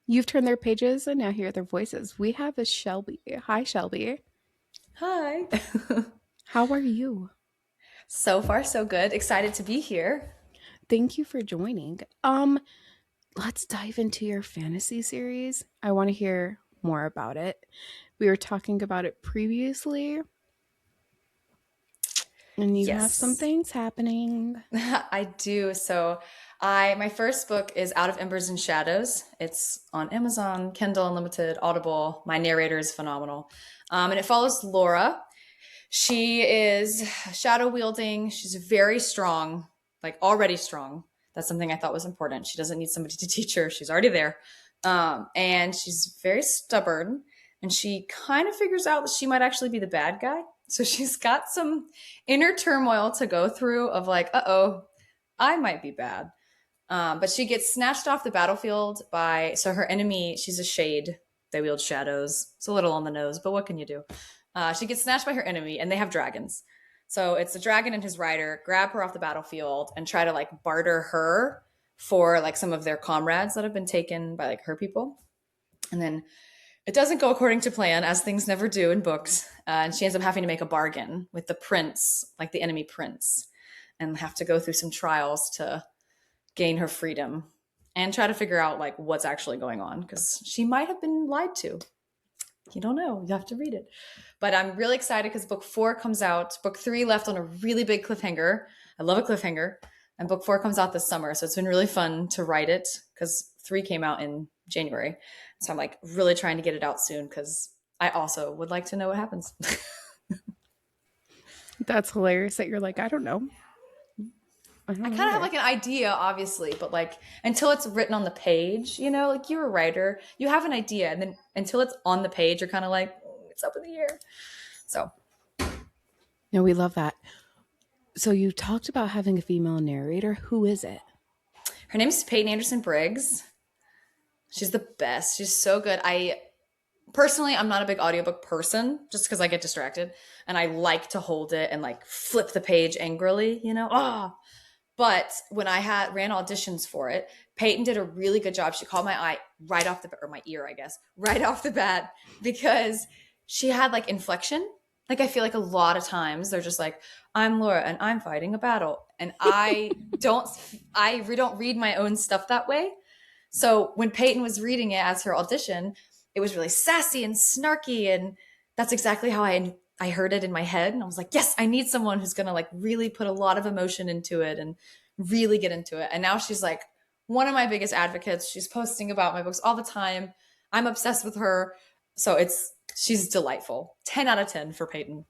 You've turned their pages and now hear their voices. We have a Shelby. Hi, Shelby. Hi. How are you? So far, so good. Excited to be here. Thank you for joining. Let's dive into your fantasy series. I want to hear more about it. We were talking about it previously, and you have some Yes, things happening. I do. My first book is Out of Embers and Shadows. It's on Amazon, Kindle Unlimited, Audible. My narrator is phenomenal. And it follows Laura. She is shadow wielding. She's very strong, like already strong. That's something I thought was important. She doesn't need somebody to teach her. She's already there. And she's very stubborn. And she kind of figures out that she might actually be the bad guy. So she's got some inner turmoil to go through of like, uh-oh, I might be bad. But she gets snatched off the battlefield so her enemy, she's a shade. They wield shadows. It's a little on the nose, but what can you do? She gets snatched by her enemy, and they have dragons. So it's a dragon and his rider grab her off the battlefield and try to like barter her for like some of their comrades that have been taken by like her people. And then it doesn't go according to plan, as things never do in books. And she ends up having to make a bargain with the prince, like the enemy prince, and have to go through some trials to gain her freedom and try to figure out like what's actually going on because she might have been lied to. You don't know. You have to read it. But I'm really excited because book 4 comes out. Book 3 left on a really big cliffhanger. I love a cliffhanger. And book 4 comes out this summer. So it's been really fun to write it because 3 came out in January. So I'm like really trying to get it out soon because I also would like to know what happens. That's hilarious that you're like, I don't know. I I don't know kind of have either. like an idea, obviously, but like until it's written on the page, like you're a writer, you have an idea. And then until it's on the page, you're kind of like, it's up in the air. So No, we love that. So you talked about having a female narrator. Who is it? her name's Peyton Anderson Briggs. She's the best. She's so good. I'm not a big audiobook person just because I get distracted and I like to hold it and like flip the page angrily. But when I had ran auditions for it, Peyton did a really good job. She called my eye right off the or my ear, I guess, right off the bat because she had like inflection. Like I feel like a lot of times they're just like, I'm Laura and I'm fighting a battle. And I don't read my own stuff that way. So when Peyton was reading it as her audition, it was really sassy and snarky. And that's exactly how I heard it in my head. And I was like, yes, I need someone who's going to like really put a lot of emotion into it and really get into it. And now she's like one of my biggest advocates. She's posting about my books all the time. I'm obsessed with her. So she's delightful. 10 out of 10 for Peyton.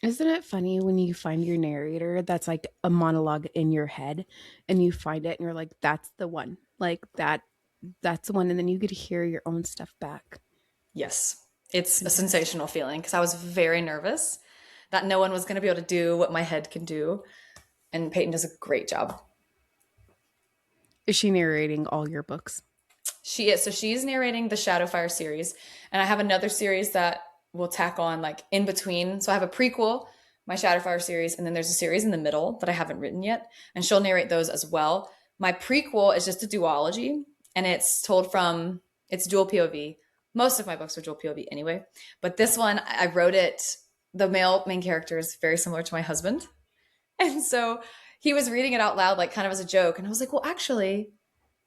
Isn't it funny when you find your narrator that's like a monologue in your head and you find it and you're like, that's the one. That's the one. And then you get to hear your own stuff back. Yes. It's a Fantastic. sensational feeling because I was very nervous that no one was going to be able to do what my head can do. And Peyton does a great job. Is she narrating all your books? She is. So she's narrating the Shadowfire series. And I have another series that will tack on like in between. So I have a prequel, my Shadowfire series, and then there's a series in the middle that I haven't written yet. And she'll narrate those as well. My prequel is just a duology and it's dual POV. Most of my books are dual POV anyway. But this one, I wrote it, the male main character is very similar to my husband. And so he was reading it out loud, like kind of as a joke. And I was like, well, actually,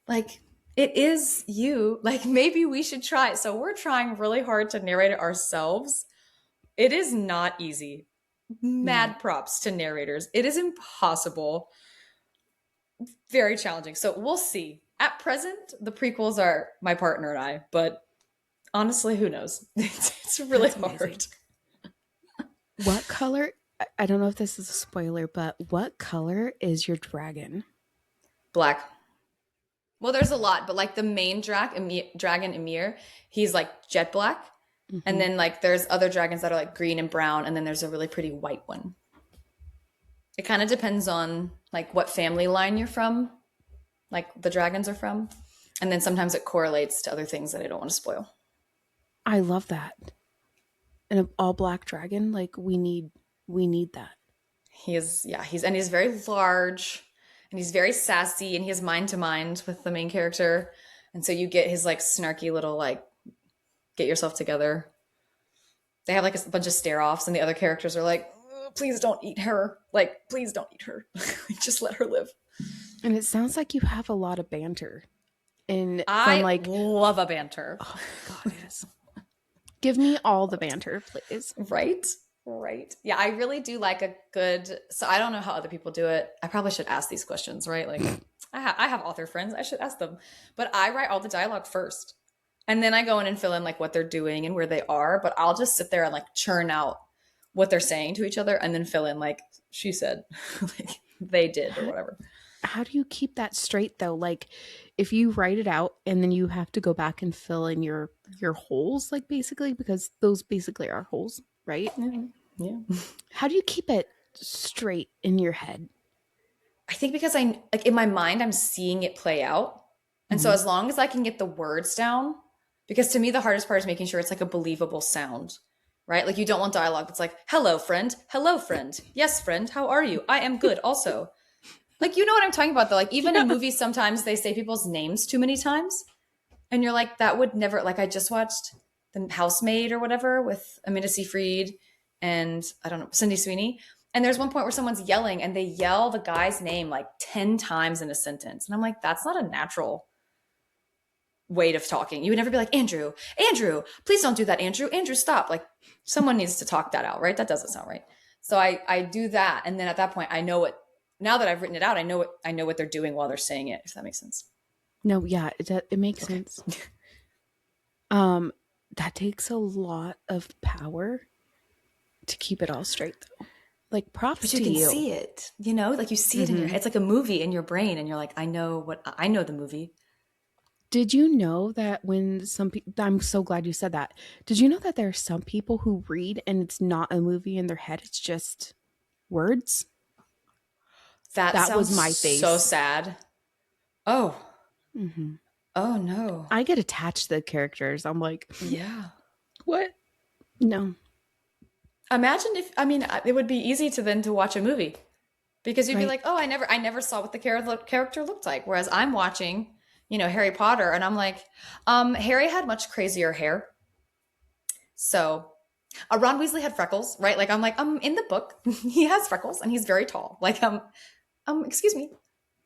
like it is you. Like maybe we should try it. So we're trying really hard to narrate it ourselves. It is not easy. No. Mad props to narrators. It is impossible. Very challenging. So we'll see. At present, the prequels are my partner and I, but honestly, who knows? It's really That's amazing. hard. What color? I don't know if this is a spoiler, but what color is your dragon? Black. Well, there's a lot, but like the main dragon Emir, he's like jet black. And Hmm. then like there's other dragons that are like green and brown, and then there's a really pretty white one. It kind of depends on like what family line you're from, like the dragons are from. And then sometimes it correlates to other things that I don't want to spoil. I love that. And an all black dragon, like we need that. He's very large and he's very sassy and he has mind to mind with the main character. And so you get his like snarky little like get yourself together. They have like a bunch of stare offs, and the other characters are like, please don't eat her. Like, please don't eat her. Just let her live. And it sounds like you have a lot of banter. And from I like, love a banter. oh my God, yes. Give me all the banter, please. Right? Right. Yeah, I really do like a good. So I don't know how other people do it. I probably should ask these questions, right? Like, I have author friends. I should ask them. But I write all the dialogue first. And then I go in and fill in like what they're doing and where they are. But I'll just sit there and like churn out what they're saying to each other and then fill in like she said, like they did or whatever. How do you keep that straight though? Like if you write it out and then you have to go back and fill in your holes, like basically, because those basically are holes, right? Yeah. Yeah. How do you keep it straight in your head? I think because I like in my mind, I'm seeing it play out. And so Mm-hmm. as long as I can get the words down, because to me, the hardest part is making sure it's like a believable sound, right? Like you don't want dialogue that's like, hello, friend. Hello, friend. Yes, friend. How are you? I am good also. Like, you know what I'm talking about though? Like even in Yeah. movies, sometimes they say people's names too many times. And you're like, that would never, like I just watched The Housemaid or whatever with Amanda Seyfried and I don't know, Cindy Sweeney. And there's one point where someone's yelling and they yell the guy's name like 10 times in a sentence. And I'm like, that's not a natural way of talking. You would never be like, Andrew, Andrew, please don't do that, Andrew. Andrew, stop. Like someone needs to talk that out, right? That doesn't sound right. So I do that. And then at that point, I know what, now that I've written it out, I know what they're doing while they're saying it, if that makes sense. No, yeah, it makes Okay. sense. Um, that takes a lot of power to keep it all straight though. Like props But you to can you. see it, you know, like you see it in your Mm-hmm. head. It's like a movie in your brain, and you're like, I know the movie. Did you know that when some people, I'm so glad you said that. Did you know that there are some people who read and it's not a movie in their head, it's just words? That That was sounds my so face. sad. Oh, Hmm. oh no. I get attached to the characters. I'm like, Yeah. what? No. Imagine if, I mean, it would be easy to then to watch a movie because you'd be Right. like, oh, I never saw what the character looked like. Whereas I'm watching, you know, Harry Potter, and I'm like, Harry had much crazier hair. So Ron Weasley had freckles, right? Like I'm like, in the book, he has freckles and he's very tall. Like, excuse me.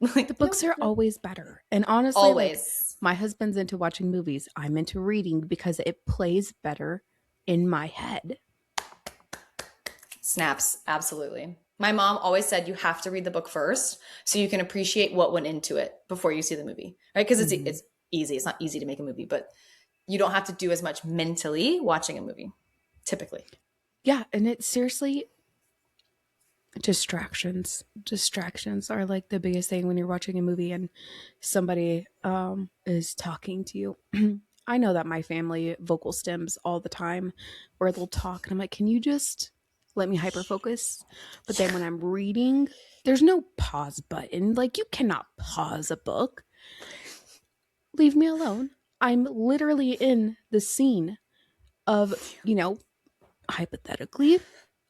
The Like, no, books are no. always better. And honestly, like Always. my husband's into watching movies. I'm into reading because it plays better in my head. Snaps, absolutely. My mom always said you have to read the book first so you can appreciate what went into it before you see the movie, right? Because Hmm. it's easy. It's not easy to make a movie, but you don't have to do as much mentally watching a movie, typically. Yeah. And it's seriously distractions. Distractions are like the biggest thing when you're watching a movie and somebody is talking to you. I know that my family vocal stems all the time where they'll talk and I'm like, can you just let me hyper focus? But then when I'm reading, there's no pause button. Like you cannot pause a book. Leave me alone. I'm literally in the scene of, you know, hypothetically,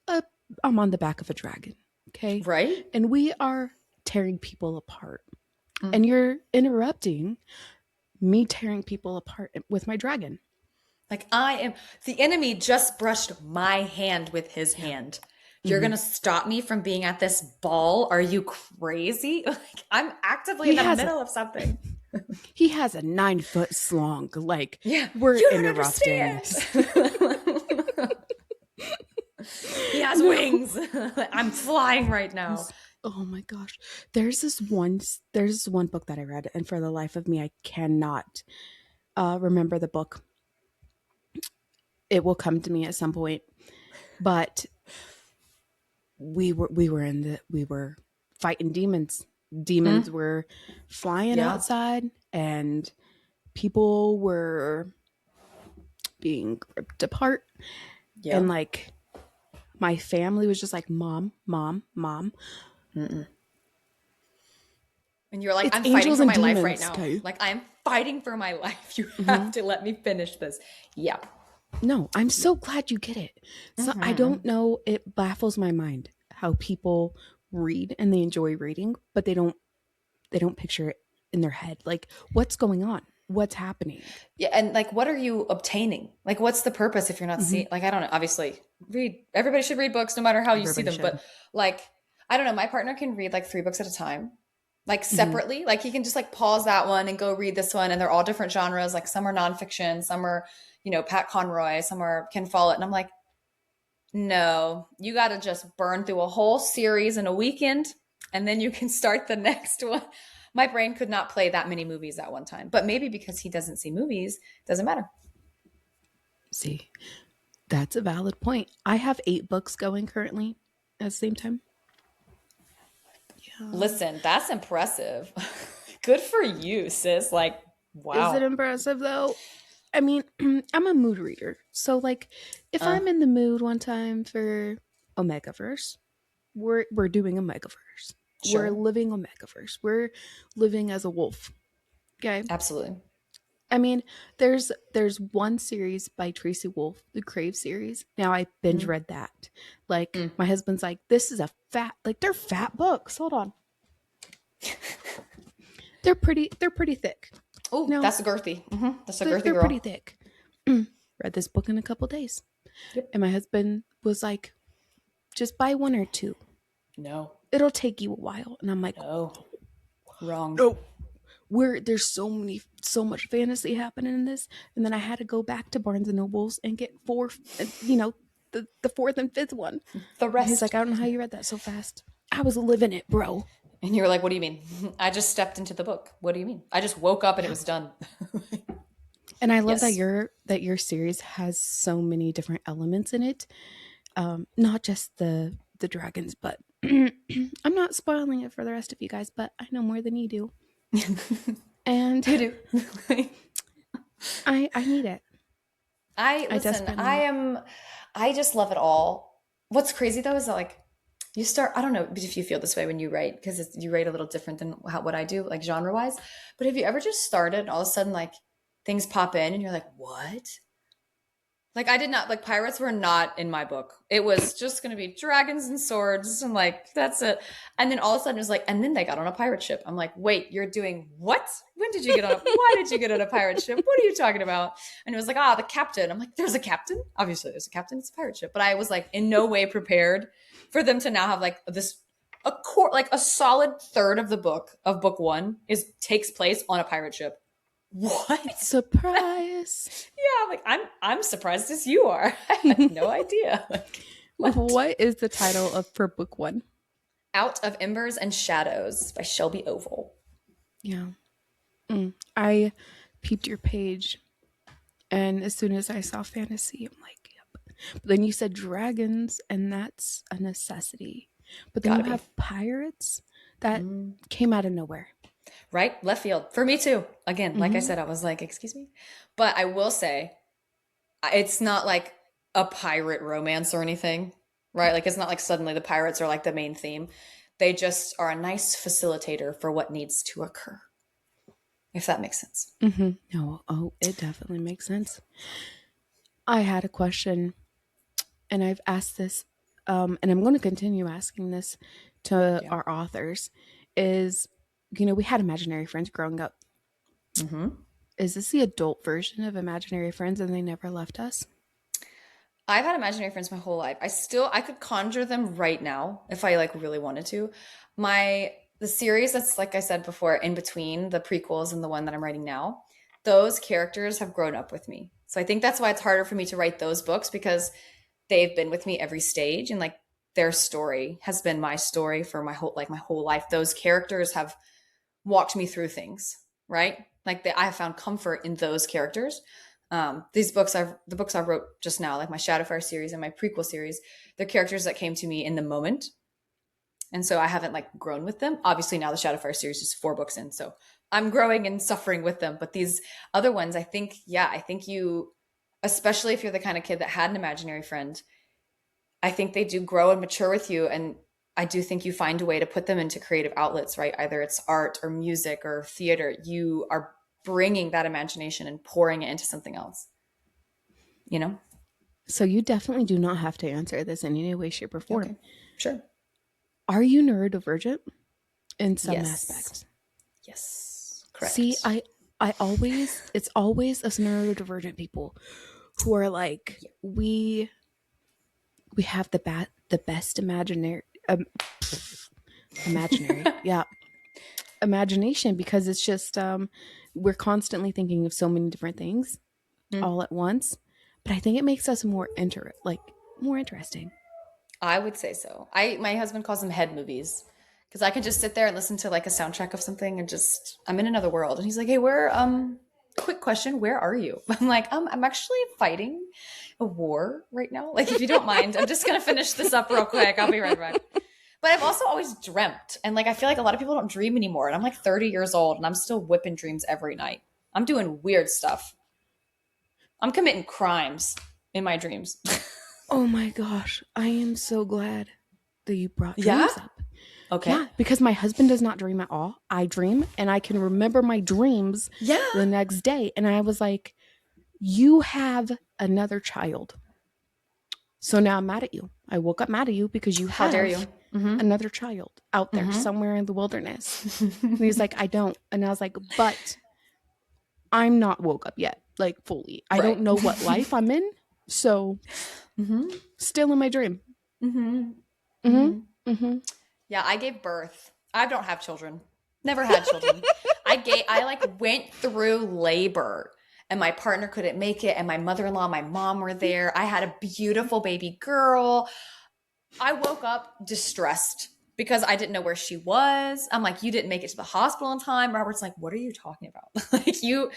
uh, I'm on the back of a dragon. Okay. Right? And we are tearing people apart. Mm. And you're interrupting me tearing people apart with my dragon. Like I am, the enemy just brushed my hand with his Yeah. hand. You're Hmm. going to stop me from being at this ball? Are you crazy? Like, I'm actively in He the has a middle of something. he has a 9 foot slong. Like Yeah, we're you don't interrupting. understand. He has No. wings. I'm flying right now. Oh my gosh. There's this one book that I read, and for the life of me, I cannot remember the book. It will come to me at some point. But we were fighting demons. Demons Mm, were flying yeah. outside and people were being ripped apart, and Yep. like my family was just like mom, mom, mom. Mm-mm. And you're like, It's I'm fighting angels for and my life right demons, now. okay? Like, I'm fighting for my life. You have Hmm. to let me finish this. Yeah. No, I'm so glad you get it. So I Mm-hmm. don't know, it baffles my mind how people read and they enjoy reading, but they don't picture it in their head. Like what's going on? what's happening. Yeah, and like, what are you obtaining? Like, what's the purpose if you're not Hmm. seeing? Like, I don't know. Obviously, read. Everybody should read books, no matter how you see Everybody them. should. But like, I don't know. My partner can read like 3 books at a time, like Hmm. separately. Like, he can just like pause that one and go read this one, and they're all different genres. Like, some are nonfiction, some are, Pat Conroy, some are Ken Follett, and I'm like, no, you got to just burn through a whole series in a weekend, and then you can start the next one. My brain could not play that many movies at one time, but maybe because he doesn't see movies, doesn't matter. See, that's a valid point. I have 8 books going currently at the same time. Yeah. Listen, that's impressive. Good for you, sis. Like, Is it wow. impressive though? I mean, I'm a mood reader. So like if Uh, I'm in the mood one time for Omegaverse, we're doing Omegaverse. We're sure. living Omegaverse. We're living as a wolf. Okay? Absolutely. I mean, there's one series by Tracy Wolf, the Crave series. Now I binge Mm-hmm. read that. Like Mm. my husband's like, this is a fat, like they're fat books. Hold on. They're pretty thick. Oh, No, that's a girthy. That's a girthy they're pretty girl. thick. Read this book in a couple days. Yep. And my husband was like, just buy one or two. No, It'll take you a while. And I'm like, no, wrong. no. There's so much fantasy happening in this. And then I had to go back to Barnes and Nobles and get four, the fourth and fifth one. The And he's like, rest. I don't know how you read that so fast. I was living it, bro. And you were like, what do you mean? I just stepped into the book. What do you mean? I just woke up and it Yeah. was done. And I love that Yes. your series has so many different elements in it. Not just the dragons, but I'm not spoiling it for the rest of you guys, but I know more than you do. And You do. I need it. I I listen, desperately need it. I just love it all. What's crazy though is that like you start, I don't know if you feel this way when you write, because you write a little different than what I do, like genre wise. But have you ever just started and all of a sudden like things pop in and you're like, what? Like, I did not, like, pirates were not in my book. It was just going to be dragons and swords and like that's it. And then all of a sudden it was like, and then they got on a pirate ship. I'm like, wait, you're doing what? When did you get on? Why did you get on a pirate ship? What are you talking about? And it was like, the captain. I'm like, there's a captain. Obviously, there's a captain. It's a pirate ship. But I was like, in no way prepared for them to now have like like a solid third of the book of book one takes place on a pirate ship. What? Surprise. Yeah, like I'm surprised as you are. I had no idea. Like, what? What is the title of for book one? Out of Embers and Shadows by Shelby Oval. Yeah. I peeped your page, and as soon as I saw fantasy, I'm like, yep. But then you said dragons, and that's a necessity. But then you Gotta be. have pirates that came out of nowhere. Right? Left field. For me too. Again, like I Mm-hmm. said, I was like, excuse me. But I will say, it's not like a pirate romance or anything, right? Like it's not like suddenly the pirates are like the main theme. They just are a nice facilitator for what needs to occur, if that makes sense. Mm-hmm. No, oh, it definitely makes sense. I had a question, and I've asked this, and I'm going to continue asking this to Yeah. our authors. Is we had imaginary friends growing up. Mm-hmm. Is this the adult version of imaginary friends, and they never left us? I've had imaginary friends my whole life. I could conjure them right now if I like really wanted to. The series that's like I said before, in between the prequels and the one that I'm writing now, those characters have grown up with me. So I think that's why it's harder for me to write those books, because they've been with me every stage, and like their story has been my story for my whole life. Those characters have walked me through things, right? Like I have found comfort in those characters. The books I wrote just now, like my Shadowfire series and my prequel series, they're characters that came to me in the moment, and so I haven't like grown with them. Obviously, now the Shadowfire series is 4 books in, so I'm growing and suffering with them. But these other ones, I think you, especially if you're the kind of kid that had an imaginary friend, I think they do grow and mature with you, and I do think you find a way to put them into creative outlets, right? Either it's art or music or theater. You are bringing that imagination and pouring it into something else, you know? So you definitely do not have to answer this in any way, shape, or form. Okay, sure. Are you neurodivergent in some Yes. aspects? Yes, See, correct. it's always us neurodivergent people who are like, we have the best imaginary, yeah, imagination, because it's just we're constantly thinking of so many different things Mm. all at once. But I think it makes us more interesting. I would say so. I My husband calls them head movies because I can just sit there and listen to like a soundtrack of something and just I'm in another world. And he's like, "Hey, where quick question, where are you?" I'm like, I'm actually fighting a war right now. Like if you don't mind, I'm just going to finish this up real quick. I'll be right back. But I've also always dreamt. And like I feel like a lot of people don't dream anymore. And I'm like 30 years old and I'm still whipping dreams every night. I'm doing weird stuff. I'm committing crimes in my dreams. Oh my gosh, I am so glad that you brought Yeah? dreams up. Okay. Yeah, because my husband does not dream at all. I dream and I can remember my dreams Yeah. the next day. And I was like, you have another child. So now I'm mad at you. I woke up mad at you because you How dare have you? Mm-hmm. another child out there somewhere in the wilderness. And he's like, I don't. And I was like, but I'm not woke up yet, like fully. I don't Right. know what life I'm in. So Mm-hmm. still in my dream. Mm-hmm. Mm-hmm. Mm-hmm. Mm-hmm. Yeah, I gave birth. I don't have children. Never had children. I like went through labor and my partner couldn't make it and my mother-in-law, my mom were there. I had a beautiful baby girl. I woke up distressed because I didn't know where she was. I'm like, you didn't make it to the hospital in time. Robert's like, what are you talking about? Like you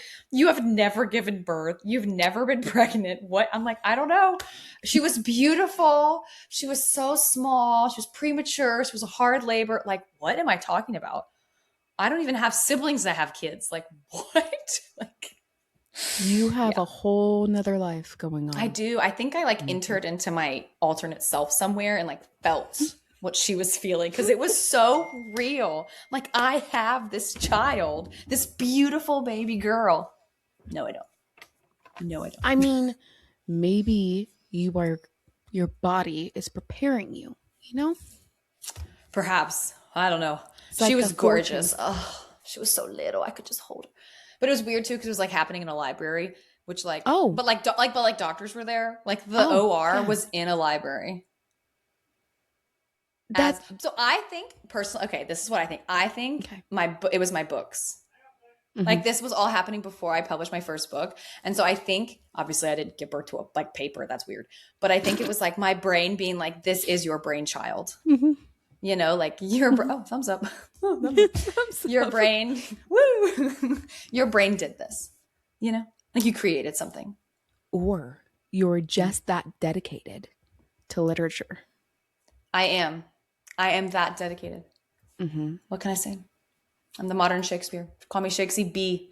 have never given birth. You've never been pregnant. What? I'm like, I don't know. She was beautiful. She was so small. She was premature. She was a hard labor. Like, what am I talking about? I don't even have siblings that have kids. Like, what? Like, You have yeah. a whole nother life going I on. do. I think I like entered into my alternate self somewhere and like felt what she was feeling because it was so real. Like I have this child, this beautiful baby girl. No, I don't. No, I I don't. mean, maybe your body is preparing you, you know? Perhaps. I don't know. It's She like a was fortune. gorgeous. Oh, she was so little. I could just hold her. But it was weird too because it was like happening in a library, which like, Oh, but like doctors were there. Like the oh, OR yeah. was in a library. That I think personally, okay, this is what I think. I think okay. it was my books. Mm-hmm. Like this was all happening before I published my first book. And so I think obviously I didn't give birth to a like paper, that's weird. But I think it was like my brain being like, this is your brainchild. Mm-hmm. You know, like oh, thumbs up. Oh, thumbs up. Thumbs Your up. brain, woo. Your brain did this. You know? Like you created something. Or you're just that dedicated to literature. I am. I am that dedicated. Mm-hmm. What can I say? I'm the modern Shakespeare. Call me Shakesy B.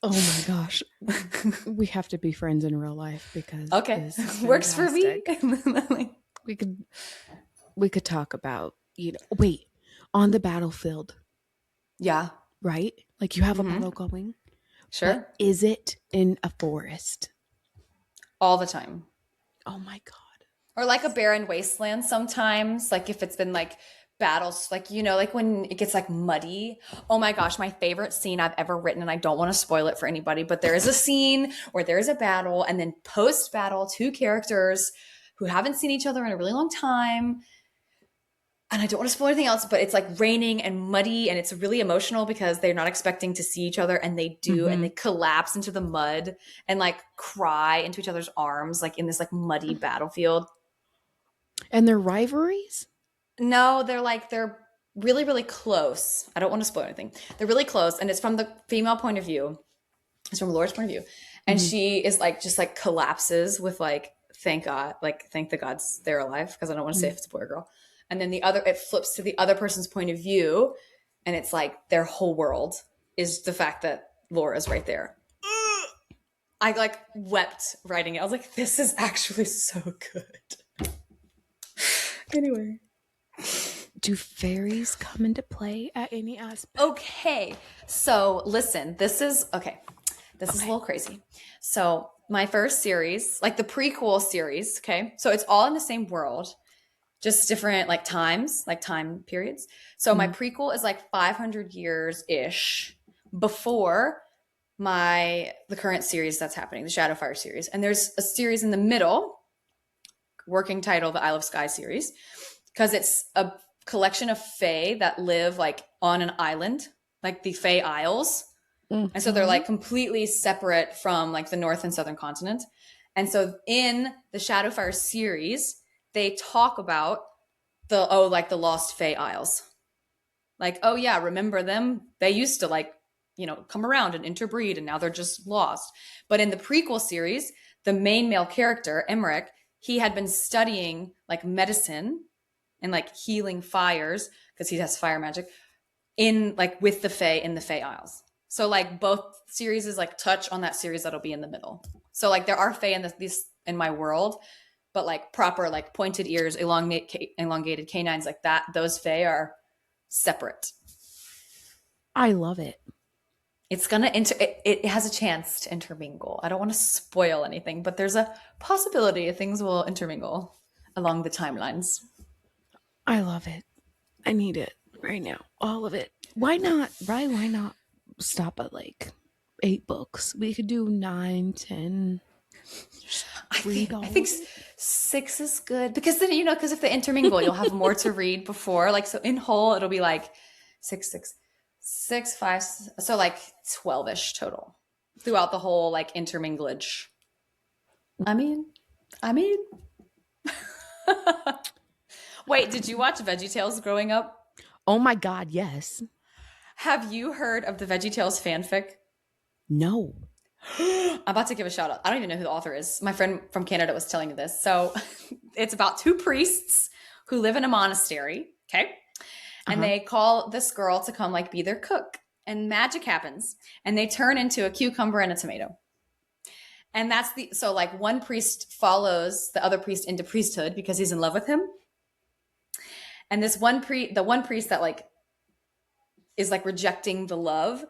Oh my gosh. We have to be friends in real life because Okay. this is Works for me. fantastic. We could talk about, wait, on the battlefield, Yeah. right? Like you have a Mm-hmm. battle going, Sure. but is it in a forest? All the time. Oh my god. Or like a barren wasteland sometimes. Like if it's been like battles, like, you know, like when it gets like muddy. Oh my gosh, my favorite scene I've ever written, and I don't want to spoil it for anybody, but there is a scene where there's a battle, and then post battle, two characters who haven't seen each other in a really long time. And I don't want to spoil anything else, but it's like raining and muddy, and it's really emotional because they're not expecting to see each other, and they do, and they collapse into the mud and like cry into each other's arms, like in this like muddy battlefield. And their rivalries? No, they're really, really close. I don't want to spoil anything. They're really close, and it's from the female point of view. It's from Laura's point of view, and she is like just like collapses with like thank God, like thank the gods they're alive, because I don't want to say if it's a boy or girl. And then it flips to the other person's point of view, and it's like their whole world is the fact that Laura's right there. I like wept writing it. I was like, this is actually so good. Anyway. Do fairies come into play at any aspect? Okay. So listen, this is okay. This is a little crazy. So my first series, like the prequel series, okay. So it's all in the same world. just different like times, like time periods. So my Mm. prequel is like 500 years ish before the current series that's happening, the Shadowfire series. And there's a series in the middle, working title, the Isle of Skye series, because it's a collection of fae that live like on an island, like the Fae Isles. And so they're Mm-hmm. like completely separate from like the north and southern continent. And so in the Shadowfire series, they talk about like the Lost Fae Isles. Like, oh yeah, remember them? They used to like, come around and interbreed, and now they're just lost. But in the prequel series, the main male character, Emmerich, he had been studying like medicine and like healing fires because he has fire magic in like with the Fae in the Fae Isles. So like both series is like touch on that series that'll be in the middle. So like there are Fae in this in my world, but like proper like pointed ears, elongated canines like that. Those Fae are separate. I love it. It's gonna it has a chance to intermingle. I don't want to spoil anything, but there's a possibility things will intermingle along the timelines. I love it. I need it right now. All of it. Why not? Right? Why not stop at like 8 books? We could do 9, 10. Read I all think of it. 6 is good because then because if they intermingle, you'll have more to read before. Like so, in whole, it'll be like 6, 5, so like 12ish total throughout the whole like interminglage. I mean, I mean. Wait, did you watch VeggieTales growing up? Oh my God, yes. Have you heard of the VeggieTales fanfic? No. I'm about to give a shout out. I don't even know who the author is. My friend from Canada was telling me this. So it's about two priests who live in a monastery. Okay. And Uh-huh. they call this girl to come like be their cook. And magic happens. And they turn into a cucumber and a tomato. And so like one priest follows the other priest into priesthood because he's in love with him. And the one priest that like is like rejecting the love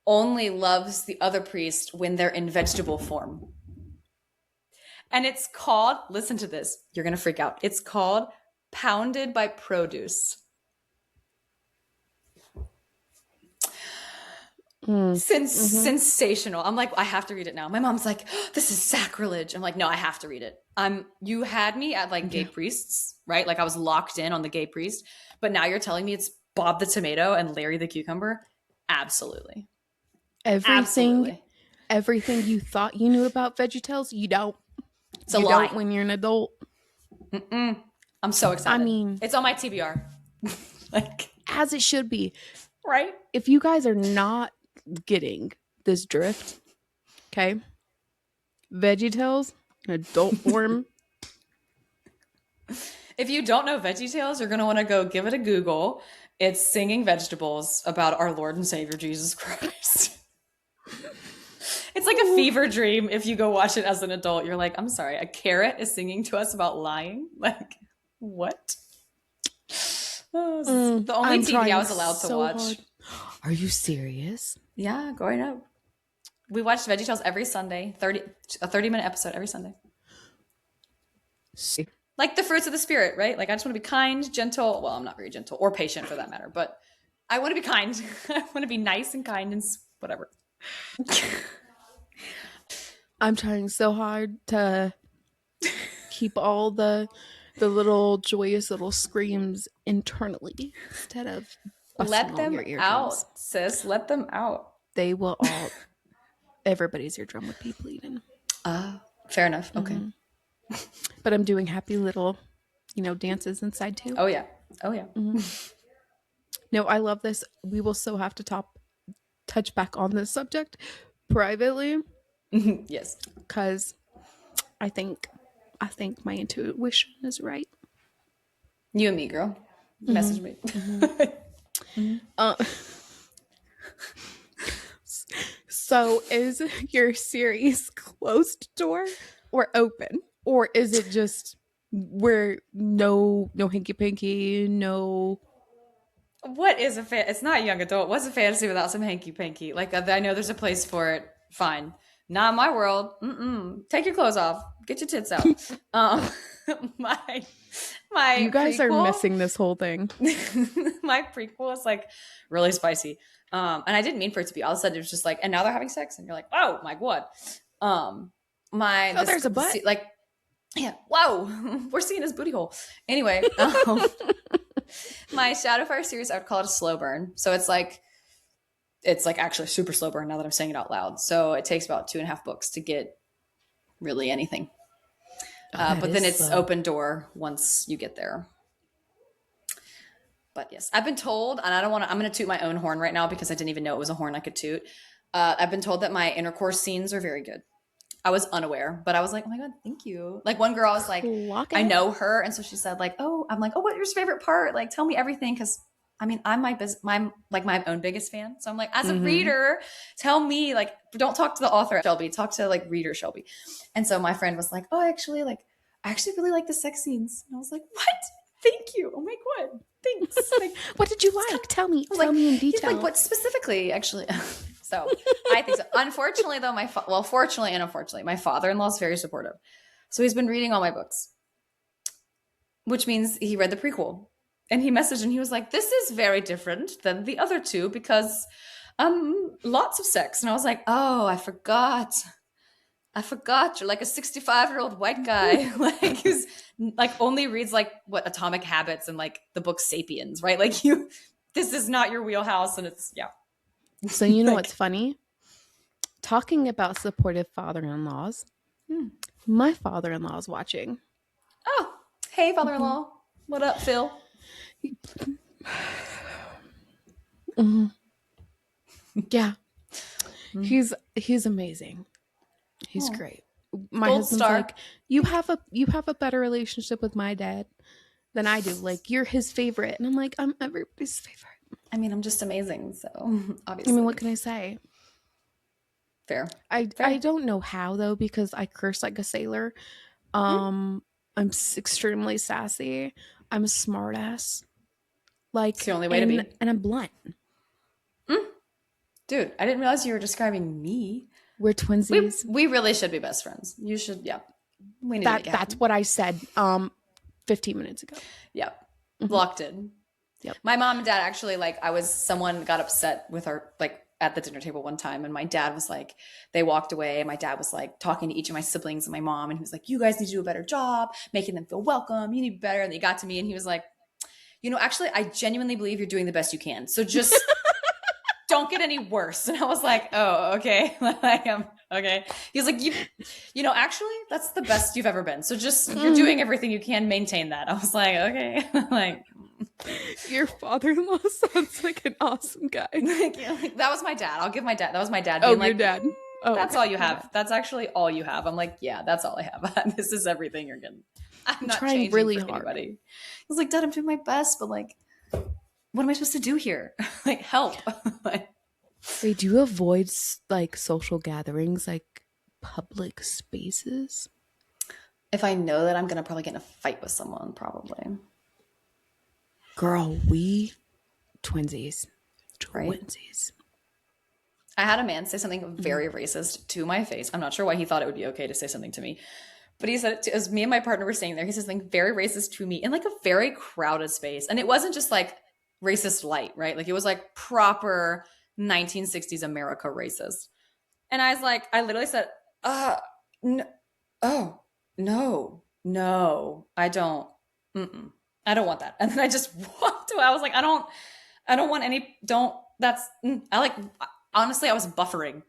only loves the other priest when they're in vegetable form. And it's called, listen to this, you're going to freak out. It's called Pounded by Produce. Sensational. I'm like, I have to read it now. My mom's like, oh, this is sacrilege. I'm like, no, I have to read it. You had me at like gay Yeah. priests, right? Like I was locked in on the gay priest, but now you're telling me it's Bob the tomato and Larry the cucumber. Absolutely. Everything, Absolutely. everything you thought you knew about VeggieTales, you don't. It's a You lie. don't when you're an adult. I'm so I excited. mean, It's on my TBR. Like, as it should be. right? If you guys are not getting this drift, okay? VeggieTales, in adult form. If you don't know VeggieTales, you're going to want to go give it a Google. It's singing vegetables about our Lord and Savior Jesus Christ. It's like a fever dream if you go watch it as an adult. You're like, I'm sorry, a carrot is singing to us about lying? Like, what? Oh, the only I'm TV I trying was allowed to so watch. hard. Are you serious? Yeah, growing up. We watched VeggieTales every Sunday, a 30-minute episode every Sunday. Like the fruits of the spirit, right? Like I just want to be kind, gentle. Well, I'm not very gentle or patient for that matter, but I want to be kind. I want to be nice and kind and whatever. I'm trying so hard to keep all the little joyous little screams internally instead of busting Let all them your eardrums. out, sis. Let them out. They will all. Everybody's eardrum would be bleeding. Fair enough. Okay. But I'm doing happy little, dances inside too. Oh yeah. Oh yeah. No, I love this. We will so have to touch back on this subject privately Yes. because I think my intuition is right. You and me, girl. Message me. So is your series closed door or open? Or is it just where no hanky panky, no? What is it's not young adult. What's a fantasy without some hanky panky? Like I know there's a place for it. Fine. Not in my world. Take your clothes off. Get your tits out. my You My guys are prequel, missing this whole thing. my prequel is like really spicy. And I didn't mean for it to be. All of a sudden, it was just like, and now they're having sex, and you're like, oh my god. My Oh, this there's a butt. like, yeah, whoa, we're seeing his booty hole. Anyway, my Shadowfire series, I would call it a slow burn. So it's like actually super slow burn now that I'm saying it out loud. So it takes about 2.5 books to get really anything. Oh, that But is then it's slow. open door once you get there. But yes, I've been told, and I don't want to, I'm going to toot my own horn right now because I didn't even know it was a horn I could toot. I've been told that my intercourse scenes are very good. I was unaware, but I was like, oh my God, thank you. Like one girl, I was like, Clock I it. know her. And so she said like, oh, I'm like, oh, what's your favorite part? Like, tell me everything. Cause I mean, I'm my own biggest fan. So I'm like, as a Mm-hmm. reader, tell me, like, don't talk to the author, Shelby, talk to like reader Shelby. And so my friend was like, oh, I actually really like the sex scenes. And I was like, what? Thank you. Oh my God. Thanks. Like, What did you it's kind like? Tell me. of Tell like, me in he's like, detail. what specifically actually? So I think so. Unfortunately though, fortunately and unfortunately, my father-in-law is very supportive. So he's been reading all my books, which means he read the prequel. And he messaged and he was like, this is very different than the other two because lots of sex. And I was like, oh, I forgot. You're like a 65-year-old white guy, like who's like only reads like what Atomic Habits and like the book Sapiens, right? Like you, this is not your wheelhouse, and it's yeah, So you know what's like funny? Talking about supportive father-in-laws. hmm. My father-in-law is watching. Oh, hey Mm-hmm. father-in-law, what up, Phil? Mm-hmm. Yeah, Hmm. he's amazing. He's Oh, great. My gold husband's star. like, you have a better relationship with my dad than I do. Like, you're his favorite, and I'm like, I'm everybody's favorite. I mean, I'm just amazing, so I mean, what obviously can I say? fair, I fair. don't know how though because I curse like a sailor. Hmm. Um, extremely sassy. I'm a smartass. It's the Like, only way to be. and I'm blunt. Mm. Dude, I didn't realize you were describing me. We're We twinsies. we really should be best friends. You should, yeah. We need to make it That's happen. what I said 15 minutes ago. Yeah, Hmm. locked in. Yep. My mom and dad actually like someone got upset with our like at the dinner table one time and my dad was like they walked away and my dad was like talking to each of my siblings and my mom and he was like you guys need to do a better job making them feel welcome, you need to be better. And he got to me and he was like, you know, actually I genuinely believe you're doing the best you can, so just don't get any worse. And I was like, oh, okay. Like okay. He's like, you know, actually that's the best you've ever been, so just you're doing everything you can, maintain that. I was like, okay. Like Your father-in-law sounds like an awesome guy. like, that was my dad. I'll give my dad. That was my dad Oh, being your like, dad. Oh, that's okay. all you Your have. dad. That's actually all you have. I'm like, yeah, that's all I have. This is everything you're getting. I'm I'm not trying changing really for hard. anybody. I was like, Dad, I'm doing my best, but like, what am I supposed to do here? Like, help. Like, Wait, do you avoid like social gatherings, like public spaces? if I know that I'm gonna probably get in a fight with someone, probably, Girl, we twinsies. right? Twinsies. I had a man say something Mm-hmm. very racist to my face. I'm not sure why he thought it would be okay to say something to me. But he said it to, as me and my partner were staying there, he said something very racist to me in like a very crowded space. And it wasn't just like racist light, right? Like it was like proper 1960s America racist. And I was like, I literally said, no, oh, no, I don't, I don't want that. And then I just walked away. I was like, I don't want any, don't, that's, I like, honestly, I was buffering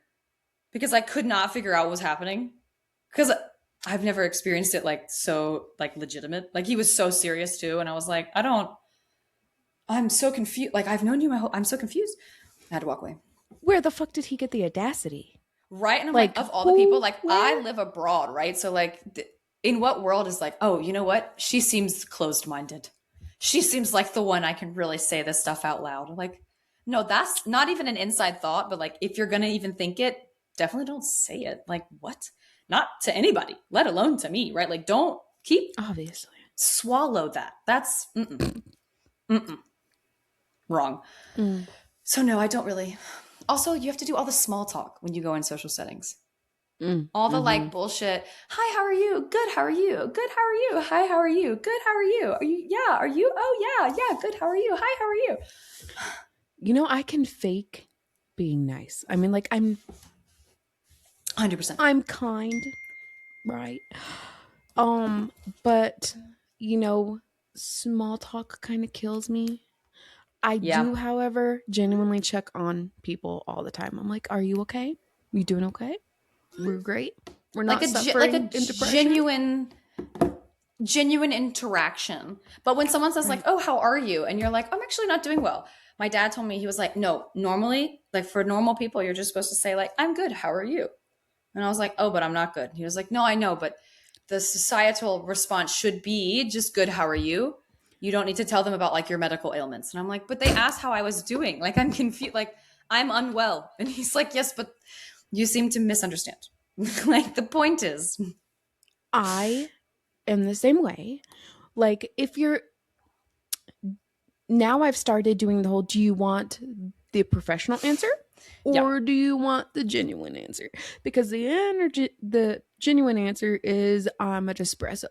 because I could not figure out what was happening because I've never experienced it like so like legitimate. Like he was so serious too, and I was like, I'm so confused. Like I've known you my whole. I'm so confused. I had to walk away. Where the fuck did he get the audacity? Right, and I'm like, Like, of all the people, who? like I Where? live abroad, right? So like, in what world is like, oh, you know what? She seems closed minded. She seems like the one I can really say this stuff out loud. Like, no, that's not even an inside thought. But like, if you're gonna even think it, definitely don't say it. Like, what? Not to anybody, let alone to me, right? Like, don't keep Obviously. swallow that. That's mm-mm, wrong. Mm. So no, I don't really. Also, you have to do all the small talk when you go in social settings. All the Mm-hmm. like bullshit. Hi, how are you? Good. How are you? Good. How are you? Hi, how are you? Good. How are you? Are you? Yeah. Are you? Oh, yeah. Yeah. Good. How are you? Hi, how are you? You know, I can fake being nice. I mean, like 100%. I'm kind, right? Um, but you know, small talk kind of kills me. I Yeah. do, however, genuinely check on people all the time. I'm like, "Are you okay? You doing okay? We're great. We're Like not like a suffering in depression." genuine interaction. But when someone says like, Right. "Oh, how are you?" and you're like, "I'm actually not doing well." My dad told me he was like, "No, normally, like for normal people, you're just supposed to say like, "I'm good. How are you?" And I was like, "Oh, but I'm not good." He was like, "No, I know, but the societal response should be just good. How are you?" You don't need to tell them about like your medical ailments. And I'm like, "But they asked how I was doing. Like I'm confused. Like I'm unwell." And he's like, "Yes, but you seem to misunderstand." Like the point is, I am the same way. Like if you're now I've started doing the whole do you want the professional answer yeah, or do you want the genuine answer? Because the genuine answer is I'm a espresso.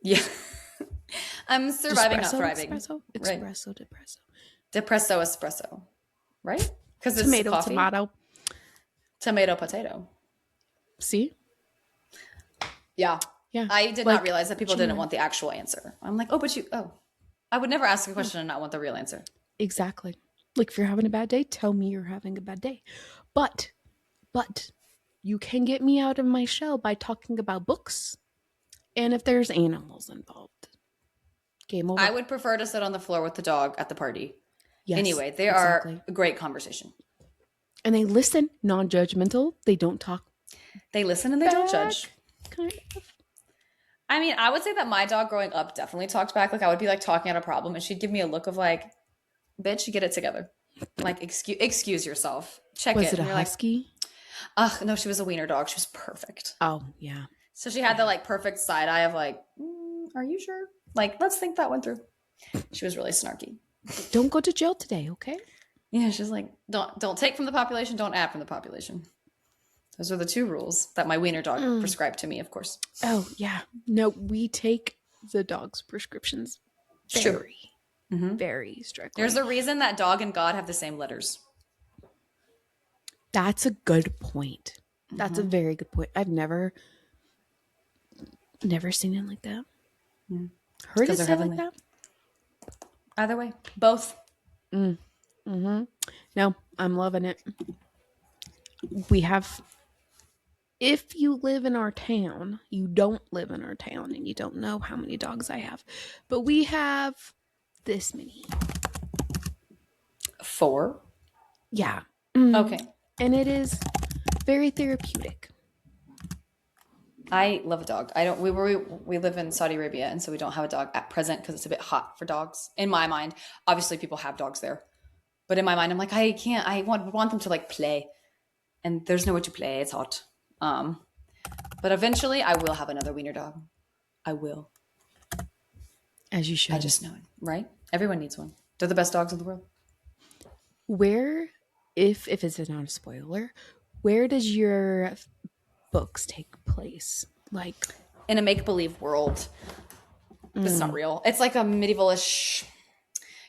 yeah. I'm surviving, not thriving. Right. Depresso. Depresso espresso, right? Because it's a Tomato, coffee. tomato. Tomato, potato. See? Yeah. Yeah. I did not Like realize that people didn't genuine. want the actual answer. I'm like, oh, but you, oh. I would never ask a question and not want the real answer. Exactly. Like if you're having a bad day, tell me you're having a bad day. But but you can get me out of my shell by talking about books and if there's animals involved. Game I over. would prefer to sit on the floor with the dog at the party. Yes, Anyway, they are exactly. a great conversation. And they listen, non-judgmental. They don't talk They listen and they don't judge. back, kind of. I mean, I would say that my dog growing up definitely talked back. Like I would be like talking at a problem and she'd give me a look of like, bitch, you get it together. Like, excuse yourself. Check Was it. it a And you're like, husky? ugh, no, she was a wiener dog. She was perfect. Oh, yeah. So she had the Yeah. like perfect side eye of like, are you sure? Like, let's think that one through. She was really snarky. Don't go to jail today, okay? Yeah, she's like, don't take from the population, don't add from the population. Those are the two rules that my wiener dog Mm. prescribed to me, of course. Oh, yeah. No, we take the dog's prescriptions It's true. very, Mm-hmm. very There's strictly. a reason that dog and God have the same letters. That's a good point. That's a Mm-hmm. very good point. I've never seen it like that. Yeah. It's Heard because it they're said like heavenly. that. Either way, both. Mm. Mm-hmm. No, I'm loving it. We have if you live in our town, you don't live in our town and you don't know how many dogs I have, but we have this many. 4. Yeah. Mm. Okay. And it is very therapeutic. I love a dog. I don't. We live in Saudi Arabia, and so we don't have a dog at present because it's a bit hot for dogs. In my mind, obviously people have dogs there, but in my mind, I'm like, I can't. I want them to like play, and there's nowhere to play. It's hot. Um, but eventually, I will have another wiener dog. I will. As you I should. just know it. Right? Everyone needs one. They're the best dogs in the world. Where, if it's not a spoiler, where does your books take place? Like, In a make believe world, it's not mm, real. It's like a medievalish.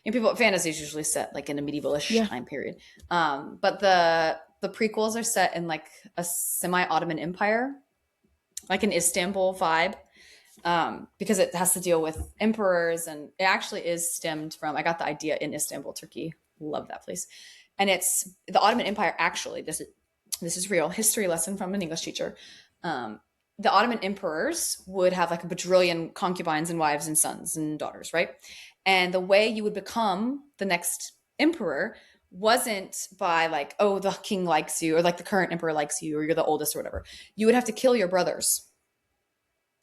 People fantasy is usually set like in a medievalish yeah. time period. But the prequels are set in like a semi Ottoman Empire, like an Istanbul vibe, because it has to deal with emperors, and it actually is stemmed from. I got the idea in Istanbul, Turkey. Love that place, and it's the Ottoman Empire. Actually, this is real history lesson from an English teacher. The Ottoman emperors would have like a bajillion concubines and wives and sons and daughters, right? And the way you would become the next emperor wasn't by like, oh, the king likes you, or like the current emperor likes you, or you're the oldest, or whatever. You would have to kill your brothers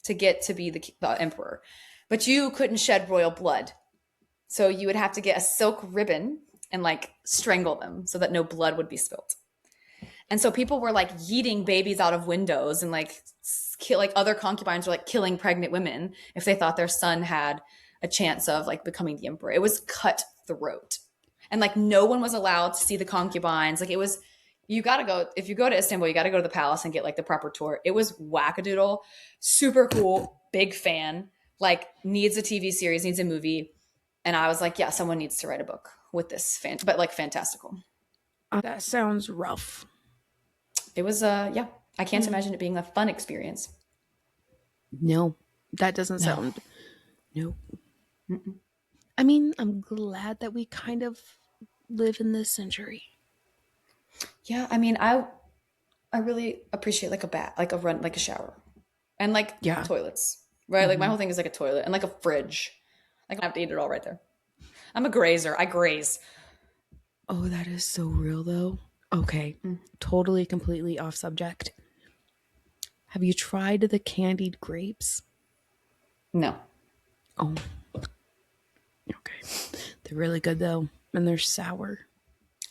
to get to be the emperor. But you couldn't shed royal blood. So you would have to get a silk ribbon and like strangle them so that no blood would be spilt. And so people were like yeeting babies out of windows and like like other concubines were like killing pregnant women if they thought their son had a chance of like becoming the emperor. It was cutthroat. And like no one was allowed to see the concubines. Like it was You gotta go. If you go to Istanbul, you gotta go to the palace and get like the proper tour. It was wackadoodle, super cool, big fan. Like needs a TV series, needs a movie, and I was like, yeah, someone needs to write a book with this but like fantastical. That sounds rough. It was yeah. I can't imagine it being a fun experience. No, that doesn't No. sound. No. I mean, I'm glad that we kind of live in this century. Yeah, I mean, I really appreciate like a bath, like a run, like a shower, and like Yeah. toilets, right? Like my whole thing is like a toilet and like a fridge. Like I have to eat it all right there. I'm a grazer. I graze. Oh, that is so real though. Okay. Totally, completely off subject. Have you tried the candied grapes? No, Oh, okay. They're really good though, and they're sour.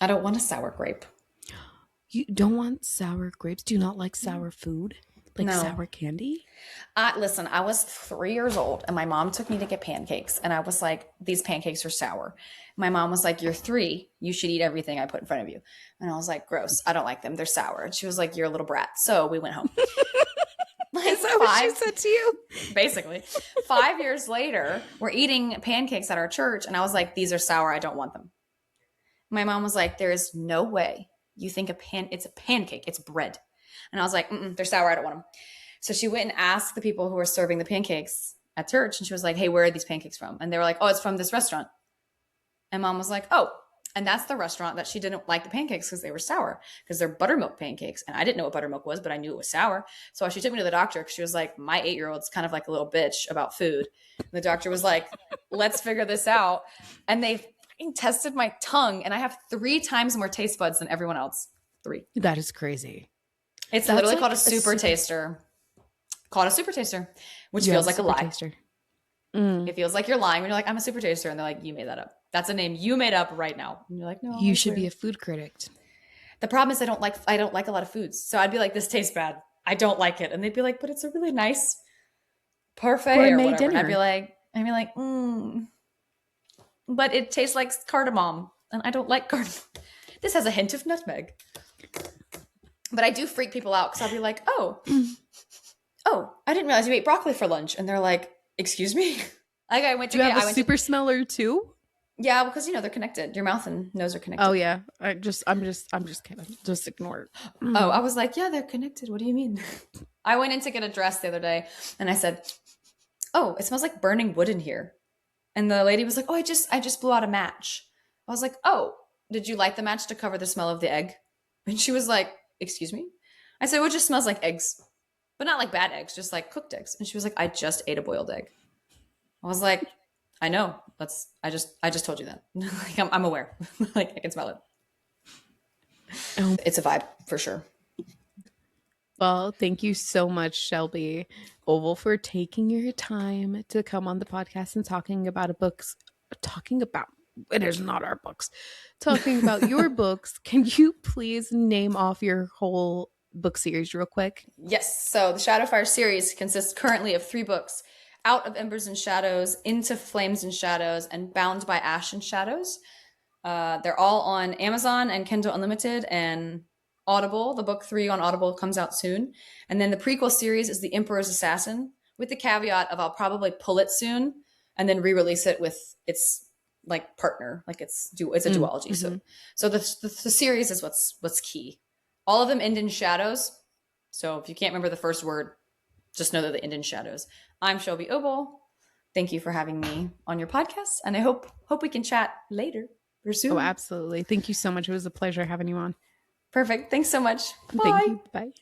I don't want a sour grape. You don't want sour grapes? Do you not like sour food? Like No. sour candy? Listen, I was 3 years old and my mom took me to get pancakes. And I was like, these pancakes are sour. My mom was like, you're 3. You should eat everything I put in front of you. And I was like, gross. I don't like them. They're sour. And she was like, you're a little brat. So we went home. Like Is that what she said to you? basically. 5 years later, we're eating pancakes at our church. And I was like, these are sour. I don't want them. My mom was like, there is no way you think it's a pancake. It's bread. And I was like, they're sour. I don't want them. So she went and asked the people who were serving the pancakes at church. And she was like, hey, where are these pancakes from? And they were like, oh, it's from this restaurant. And mom was like, oh, and that's the restaurant that she didn't like the pancakes because they were sour because they're buttermilk pancakes. And I didn't know what buttermilk was, but I knew it was sour. So she took me to the doctor because she was like, my 8-year-old's kind of like a little bitch about food. And the doctor was like, let's figure this out. And they tested my tongue and I have 3 times more taste buds than everyone else. 3. That is crazy. It's That's literally like called a super taster. Called a super taster, which feels like a lie. Taster. It feels like you're lying when you're like, I'm a super taster. And they're like, you made that up. That's a name you made up right now. And you're like, no, You should be a food critic. The problem is I don't like a lot of foods. So I'd be like, this tastes bad. I don't like it. And they'd be like, but it's a really nice parfait or Gourmet whatever. dinner. And I'd be like, but it tastes like cardamom. And I don't like cardamom. This has a hint of nutmeg. But I do freak people out because I'll be like, oh, I didn't realize you ate broccoli for lunch. And they're like, excuse me? Like I went to Do you have a super smeller too? Yeah, because they're connected. Your mouth and nose are connected. Oh yeah. I'm just kidding. Just ignore it. Oh, I was like, yeah, they're connected. What do you mean? I went in to get a dress the other day and I said, oh, it smells like burning wood in here. And the lady was like, oh, I just blew out a match. I was like, oh, did you light the match to cover the smell of the egg? And she was like, excuse me? I said, well, it just smells like eggs, but not like bad eggs, just like cooked eggs. And she was like, I just ate a boiled egg. I was like, I know. I just told you that. Like I'm aware. Like I can smell it. Oh. It's a vibe for sure. Well, thank you so much, Shelby Oval, for taking your time to come on the podcast and talking about it is not our books. Talking about your books. Can you please name off your whole book series real quick? Yes. So the Shadowfire series consists currently of 3 books: Out of Embers and Shadows, Into Flames and Shadows, and Bound by Ash and Shadows. They're all on Amazon and Kindle Unlimited and Audible. The book 3 on Audible comes out soon. And then the prequel series is The Emperor's Assassin, with the caveat of I'll probably pull it soon and then re-release it with its like partner. Like it's a duology. Mm-hmm. So the series is what's key. All of them end in shadows. So if you can't remember the first word, just know that they end in shadows. I'm Shelby Oval. Thank you for having me on your podcast. And I hope we can chat later or soon. Oh, absolutely. Thank you so much. It was a pleasure having you on. Perfect. Thanks so much. Bye. Thank you. Bye.